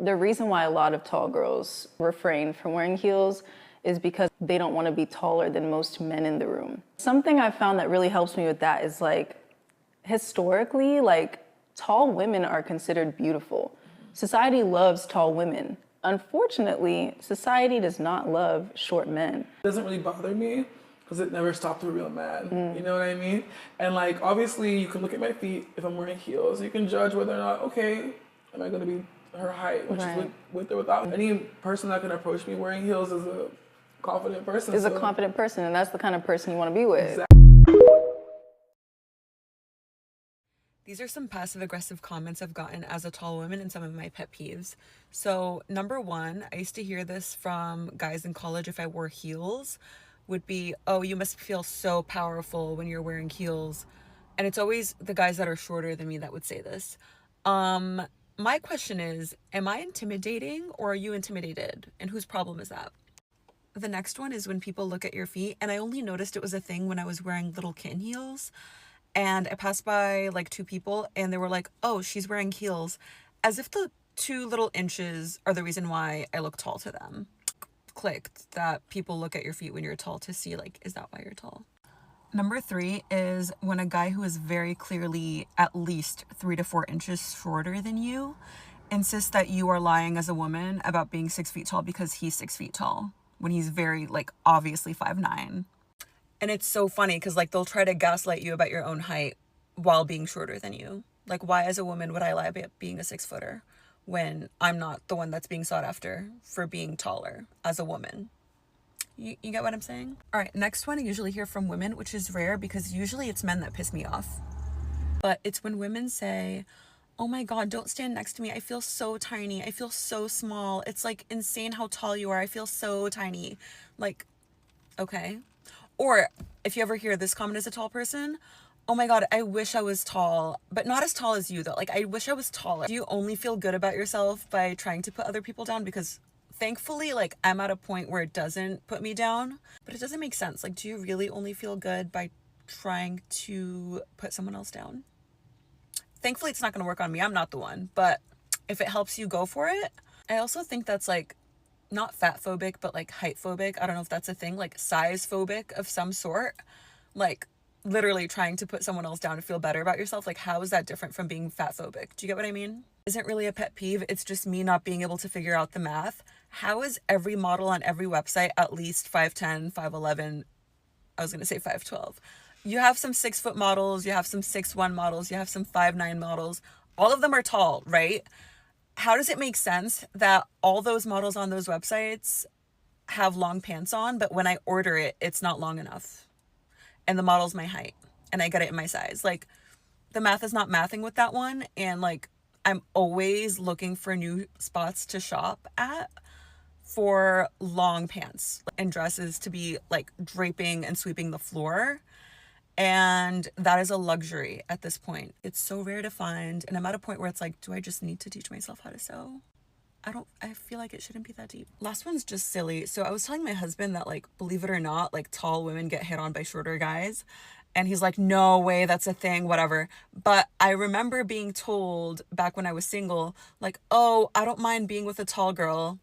The reason why a lot of tall girls refrain from wearing heels is because they don't want to be taller than most men in the room. Something I found that really helps me with that is like, historically, like tall women are considered beautiful. Society loves tall women. Unfortunately, society does not love short men. It doesn't really bother me because it never stopped a real man. You know what I mean? And like, obviously you can look at my feet if I'm wearing heels. You can judge whether or not, okay, am I gonna be her height, which is with or without. Any person that can approach me wearing heels is a confident person. Is a confident person, and that's the kind of person you want to be with. Exactly. These are some passive-aggressive comments I've gotten as a tall woman and some of my pet peeves. So, number one, I used to hear this from guys in college if I wore heels, would be, oh, you must feel so powerful when you're wearing heels. And it's always the guys that are shorter than me that would say this. My question is, am I intimidating or are you intimidated? And whose problem is that? The next one is when people look at your feet, and I only noticed it was a thing when I was wearing little kitten heels. And I passed by like two people and they were like, oh, she's wearing heels, as if the 2 little inches are the reason why I look tall to them. Clicked that people look at your feet when you're tall to see like, is that why you're tall? Number 3 is when a guy who is very clearly at least 3 to 4 inches shorter than you insists that you are lying as a woman about being 6 feet tall because he's 6 feet tall when he's very like obviously 5'9". And it's so funny because like they'll try to gaslight you about your own height while being shorter than you. Like, why as a woman would I lie about being a 6-footer when I'm not the one that's being sought after for being taller as a woman? You get what I'm saying? All right, next one I usually hear from women, which is rare because usually it's men that piss me off. But it's when women say, oh my God, don't stand next to me. I feel so tiny. I feel so small. It's like insane how tall you are. I feel so tiny. Like, okay. Or if you ever hear this comment as a tall person, oh my God, I wish I was tall, but not as tall as you though. Like, I wish I was taller. Do you only feel good about yourself by trying to put other people down? Because thankfully, like, I'm at a point where it doesn't put me down, but it doesn't make sense. Like, do you really only feel good by trying to put someone else down? Thankfully, it's not going to work on me. I'm not the one, but if it helps you, go for it. I also think that's like, not fat phobic, but like height phobic. I don't know if that's a thing, like size phobic of some sort. Like literally trying to put someone else down to feel better about yourself. Like, how is that different from being fat phobic? Do you get what I mean? Isn't really a pet peeve. It's just me not being able to figure out the math. How is every model on every website at least 5'10", 5'11"? I was going to say 5'12". You have some 6-foot models, you have some 6'1" models, you have some 5'9" models. All of them are tall, right? How does it make sense that all those models on those websites have long pants on, but when I order it, it's not long enough? And the model's my height, and I get it in my size. Like, the math is not mathing with that one, and like, I'm always looking for new spots to shop at for long pants and dresses to be like draping and sweeping the floor. And that is a luxury at this point. It's so rare to find. And I'm at a point where it's like, do I just need to teach myself how to sew? I feel like it shouldn't be that deep. Last one's just silly. So I was telling my husband that, like, believe it or not, like, tall women get hit on by shorter guys. And he's like, no way, that's a thing, whatever. But I remember being told back when I was single, like, oh, I don't mind being with a tall girl.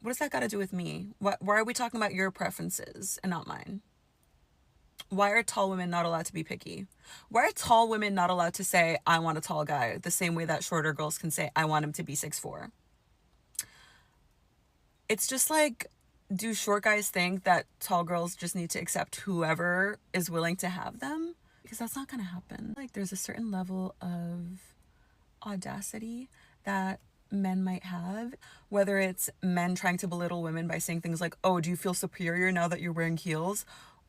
What does that got to do with me? Why are we talking about your preferences and not mine? Why are tall women not allowed to be picky? Why are tall women not allowed to say, I want a tall guy, the same way that shorter girls can say, I want him to be 6'4"? It's just like, do short guys think that tall girls just need to accept whoever is willing to have them? Because that's not going to happen. Like, there's a certain level of audacity that men might have, whether it's men trying to belittle women by saying things like, oh, do you feel superior now that you're wearing heels?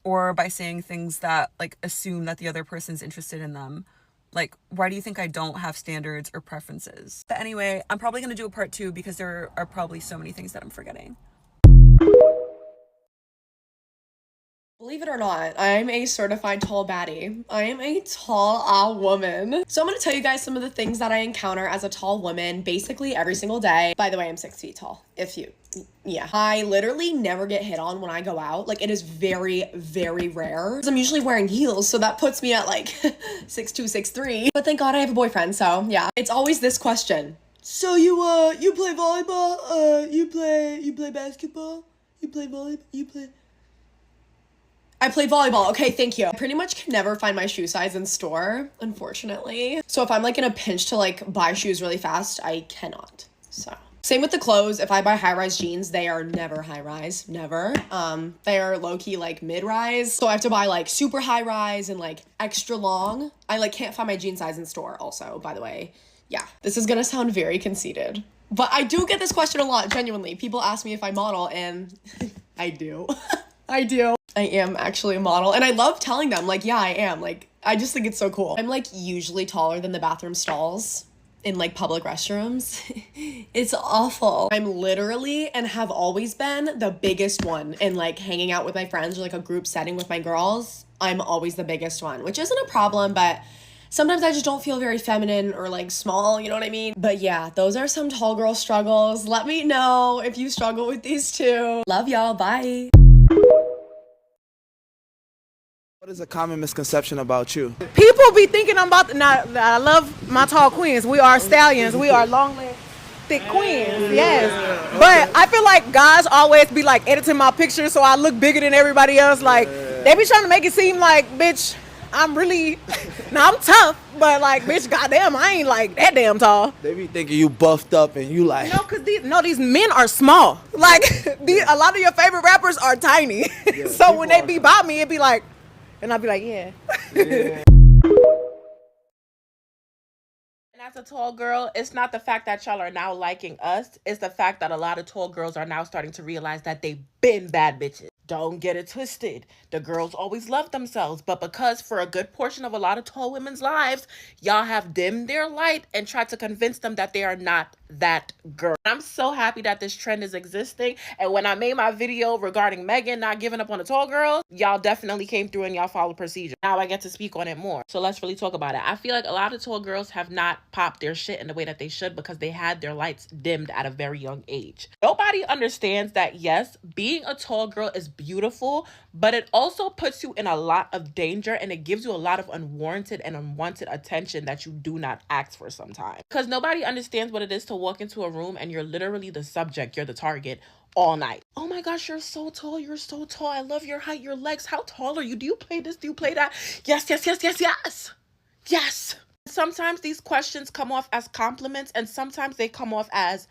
Or by saying things that like assume that the other person's interested in them. Like, why do you think I don't have standards or preferences? But anyway, I'm probably going to do a part 2 because there are probably so many things that I'm forgetting. Believe it or not, I'm a certified tall baddie. I am a tall woman. So I'm gonna tell you guys some of the things that I encounter as a tall woman basically every single day. By the way, I'm 6 feet tall. Yeah. I literally never get hit on when I go out. Like, it is very, very rare. I'm usually wearing heels, so that puts me at like 6'2", 6'3". But thank God I have a boyfriend, so yeah. It's always this question. So you play volleyball? You play basketball? You play volleyball? I play volleyball. Okay, thank you. I pretty much can never find my shoe size in store, unfortunately. So if I'm like in a pinch to like buy shoes really fast, I cannot. So same with the clothes. If I buy high-rise jeans, they are never high-rise, never. They are low-key like mid-rise. So I have to buy like super high-rise and like extra long. I like can't find my jean size in store also, by the way. Yeah, this is gonna sound very conceited, but I do get this question a lot, genuinely. People ask me if I model, and I do. I do. I am actually a model, and I love telling them, like, yeah, I am. Like, I just think it's so cool. I'm, like, usually taller than the bathroom stalls in, like, public restrooms. It's awful. I'm literally, and have always been, the biggest one in, like, hanging out with my friends or, like, a group setting with my girls. I'm always the biggest one, which isn't a problem, but sometimes I just don't feel very feminine or like small, you know what I mean? But yeah, those are some tall girl struggles. Let me know if you struggle with these too. Love y'all, bye. What is a common misconception about you? People be thinking I'm about to, now I love my tall queens. We are stallions. We are long legged, thick queens. Yes. But I feel like guys always be like editing my pictures so I look bigger than everybody else. Like they be trying to make it seem like, bitch, I'm really, now I'm tough, but like, bitch, goddamn, I ain't like that damn tall. They be thinking you buffed up and you like. No, cause these men are small. Like a lot of your favorite rappers are tiny. Yeah, So when they are be by me, it be like, and I'll be like, yeah. Yeah. And as a tall girl, it's not the fact that y'all are now liking us. It's the fact that a lot of tall girls are now starting to realize that they've been bad bitches. Don't get it twisted. The girls always love themselves, but because for a good portion of a lot of tall women's lives, y'all have dimmed their light and tried to convince them that they are not that girl. I'm so happy that this trend is existing. And when I made my video regarding Megan not giving up on the tall girls, y'all definitely came through and y'all followed procedure. Now I get to speak on it more. So let's really talk about it. I feel like a lot of tall girls have not popped their shit in the way that they should because they had their lights dimmed at a very young age. Nobody understands that, yes, being a tall girl is beautiful, but it also puts you in a lot of danger and it gives you a lot of unwarranted and unwanted attention that you do not ask for sometimes. Because nobody understands what it is to walk into a room and you're literally the subject, you're the target all night. Oh my gosh, you're so tall, you're so tall. I love your height, your legs. How tall are you? Do you play this? Do you play that? Yes, yes, yes, yes, yes. Yes. Sometimes these questions come off as compliments and sometimes they come off as,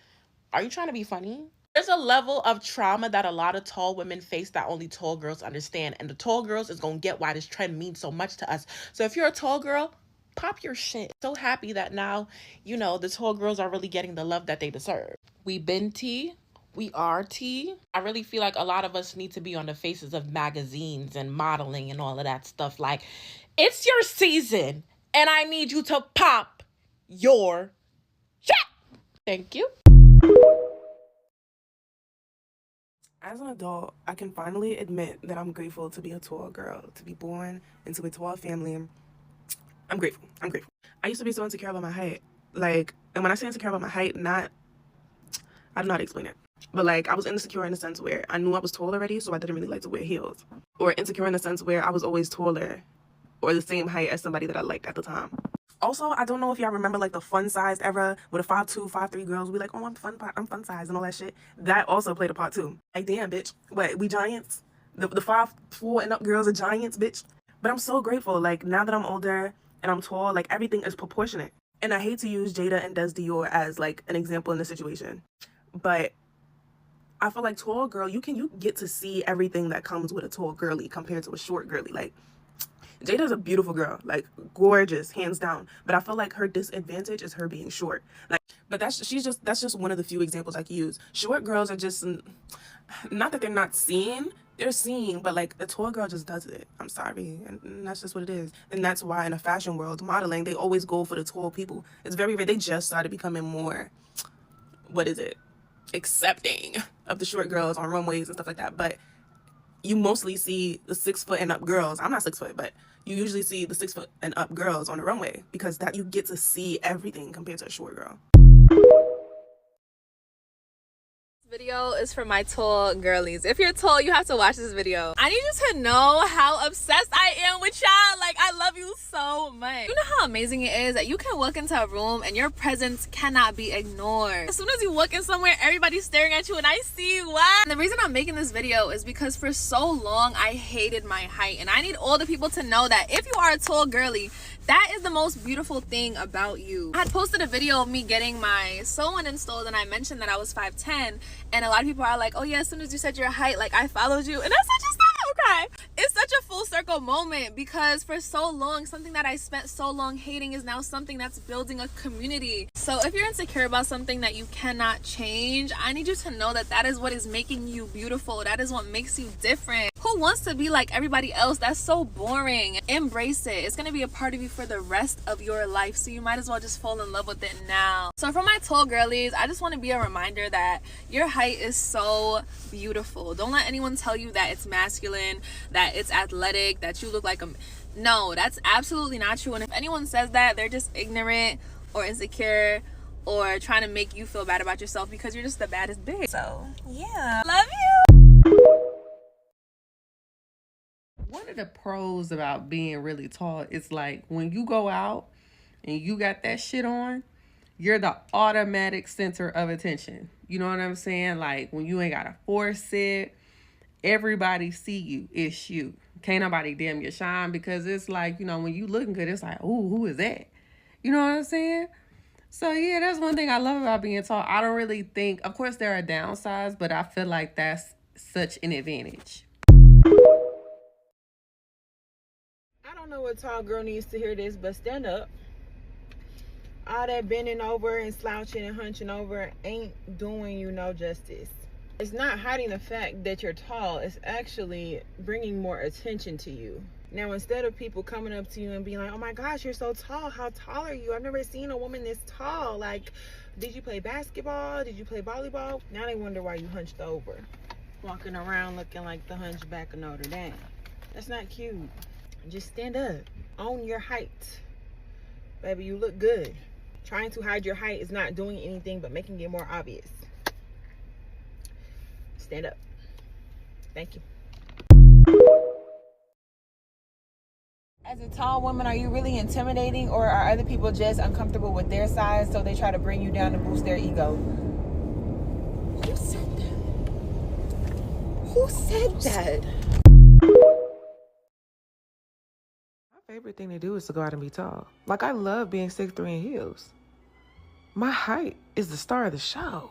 are you trying to be funny? There's a level of trauma that a lot of tall women face that only tall girls understand. And the tall girls is going to get why this trend means so much to us. So if you're a tall girl, pop your shit. So happy that now, you know, the tall girls are really getting the love that they deserve. We been tea. We are tea. I really feel like a lot of us need to be on the faces of magazines and modeling and all of that stuff. Like, it's your season and I need you to pop your shit. Thank you. As an adult, I can finally admit that I'm grateful to be a tall girl, to be born into a tall family. I'm grateful. I'm grateful. I used to be so insecure about my height. Like, and when I say insecure about my height, I don't know how to explain it. But like, I was insecure in the sense where I knew I was tall already, so I didn't really like to wear heels. Or insecure in the sense where I was always taller or the same height as somebody that I liked at the time. Also, I don't know if y'all remember like the fun size era with the 5'2", 5'3" girls. We like, oh, I'm fun size and all that shit. That also played a part too. Like, damn, bitch. What, we giants? The 5'4" and up girls are giants, bitch. But I'm so grateful. Like, now that I'm older and I'm tall, like, everything is proportionate. And I hate to use Jada and Des Dior as like an example in this situation, but I feel like tall girl, you get to see everything that comes with a tall girly compared to a short girly. Like, Jada's a beautiful girl, like gorgeous, hands down. But I feel like her disadvantage is her being short. Like, but that's just one of the few examples I can use. Short girls are just, not that they're not seen, they're seen, but like the tall girl just does it. I'm sorry, and that's just what it is. And that's why in a fashion world, modeling, they always go for the tall people. It's very rare. They just started becoming more, accepting of the short girls on runways and stuff like that. But you mostly see the 6 foot and up girls. I'm not 6 foot, but you usually see the 6 foot and up girls on the runway because that you get to see everything compared to a short girl. Video is for my tall girlies. If you're tall, you have to watch this video. I need you to know how obsessed I am with y'all. Like, I love you so much. You know how amazing it is that you can walk into a room and your presence cannot be ignored. As soon as you walk in somewhere, everybody's staring at you and I see why. And the reason I'm making this video is because for so long I hated my height, and I need all the people to know that if you are a tall girly, that is the most beautiful thing about you. I had posted a video of me getting my sewing installed and I mentioned that I was 5'10", and a lot of people are like, oh yeah, as soon as you said your height, like, I followed you, and I said, just okay. It's such a full circle moment, because for so long, something that I spent so long hating is now something that's building a community. So if you're insecure about something that you cannot change, I need you to know that that is what is making you beautiful. That is what makes you different. Who wants to be like everybody else? That's so boring. Embrace it. It's gonna be a part of you for the rest of your life, so you might as well just fall in love with it now. So for my tall girlies, I just want to be a reminder that your height is so beautiful. Don't let anyone tell you that it's masculine, that it's athletic, that you look like a... No, that's absolutely not true. And if anyone says that, they're just ignorant or insecure or trying to make you feel bad about yourself because you're just the baddest bitch. So yeah, love you. One of the pros about being really tall is, like, when you go out and you got that shit on, you're the automatic center of attention. You know what I'm saying? Like, when you ain't gotta force it, everybody see you. It's you. Can't nobody dim your shine, because it's like, you know, when you looking good, it's like, ooh, who is that? You know what I'm saying? So yeah, that's one thing I love about being tall. I don't really think, of course there are downsides, but I feel like that's such an advantage. I don't know what tall girl needs to hear this, but stand up. All that bending over and slouching and hunching over ain't doing you no justice. It's not hiding the fact that you're tall. It's actually bringing more attention to you. Now, instead of people coming up to you and being like, oh my gosh, you're so tall. How tall are you? I've never seen a woman this tall. Like, did you play basketball? Did you play volleyball? Now they wonder why you hunched over, walking around looking like the hunchback of Notre Dame. That's not cute. Just stand up. Own your height. Baby, you look good. Trying to hide your height is not doing anything but making it more obvious. Stand up. Thank you. As a tall woman, are you really intimidating, or are other people just uncomfortable with their size, so they try to bring you down to boost their ego? Who said that? Who said that? My favorite thing to do is to go out and be tall. Like, I love being 6'3" in heels. My height is the star of the show.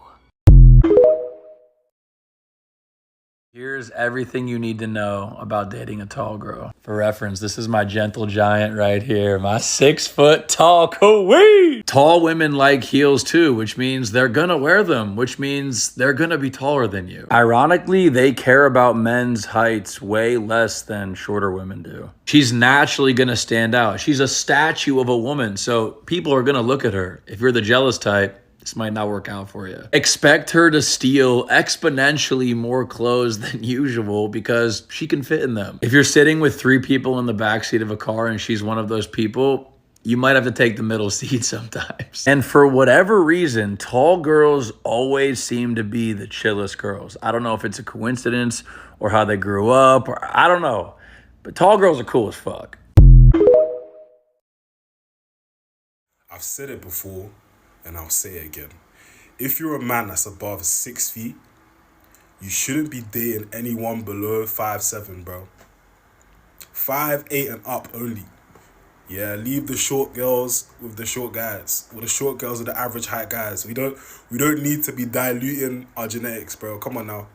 Here's everything you need to know about dating a tall girl. For reference, this is my gentle giant right here, my 6 foot tall queen. Tall women like heels too, which means they're gonna wear them, which means they're gonna be taller than you. Ironically, they care about men's heights way less than shorter women do. She's naturally gonna stand out. She's a statue of a woman, so people are gonna look at her. If you're the jealous type, this might not work out for you. Expect her to steal exponentially more clothes than usual because she can fit in them. If you're sitting with 3 people in the backseat of a car and she's one of those people, you might have to take the middle seat sometimes. And for whatever reason, tall girls always seem to be the chillest girls. I don't know if it's a coincidence or how they grew up, or I don't know. But tall girls are cool as fuck. I've said it before, and I'll say it again. If you're a man that's above 6 feet, you shouldn't be dating anyone below 5'7", bro. 5'8" and up only. Yeah, leave the short girls with the short guys, or the short girls with the average height guys. We don't need to be diluting our genetics, bro. Come on now.